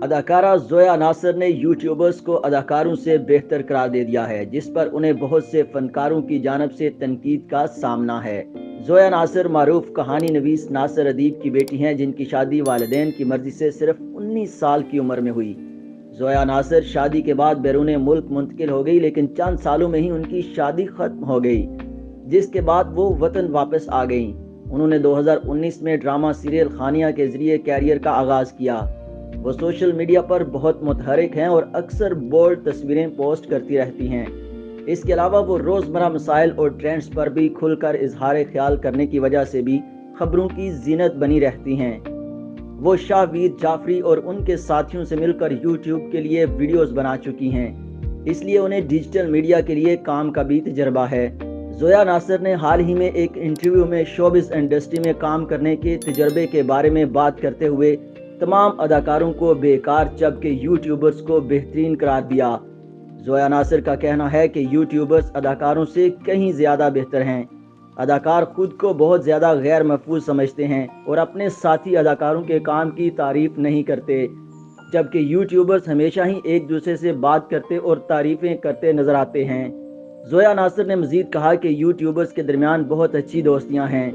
اداکارہ زویا ناصر نے یوٹیوبرز کو اداکاروں سے بہتر قرار دے دیا ہے، جس پر انہیں بہت سے فنکاروں کی جانب سے تنقید کا سامنا ہے۔ زویا ناصر معروف کہانی نویس ناصر ادیب کی بیٹی ہیں، جن کی شادی والدین کی مرضی سے صرف 19 سال کی عمر میں ہوئی۔ زویا ناصر شادی کے بعد بیرون ملک منتقل ہو گئی، لیکن چند سالوں میں ہی ان کی شادی ختم ہو گئی، جس کے بعد وہ وطن واپس آ گئیں۔ انہوں نے 2019 میں ڈرامہ سیریل خانیہ کے ذریعے کیریئر کا آغاز کیا۔ وہ سوشل میڈیا پر بہت متحرک ہیں اور اکثر بولڈ تصویریں پوسٹ کرتی رہتی ہیں۔ اس کے علاوہ وہ روزمرہ مسائل اور ٹرینڈز پر بھی کھل کر اظہار خیال کرنے کی وجہ سے بھی خبروں کی زینت بنی رہتی ہیں۔ وہ شاہ ویر جعفری اور ان کے ساتھیوں سے مل کر یوٹیوب کے لیے ویڈیوز بنا چکی ہیں، اس لیے انہیں ڈیجیٹل میڈیا کے لیے کام کا بھی تجربہ ہے۔ زویا ناصر نے حال ہی میں ایک انٹرویو میں شوبز انڈسٹری میں کام کرنے کے تجربے کے بارے میں بات کرتے ہوئے تمام اداکاروں کو بیکار جبکہ یوٹیوبرز کو بہترین قرار دیا۔ زویا ناصر کا کہنا ہے کہ یوٹیوبرز اداکاروں سے کہیں زیادہ بہتر ہیں۔ اداکار خود کو بہت زیادہ غیر محفوظ سمجھتے ہیں اور اپنے ساتھی اداکاروں کے کام کی تعریف نہیں کرتے، جبکہ یوٹیوبرز ہمیشہ ہی ایک دوسرے سے بات کرتے اور تعریفیں کرتے نظر آتے ہیں۔ زویا ناصر نے مزید کہا کہ یوٹیوبرز کے درمیان بہت اچھی دوستیاں ہیں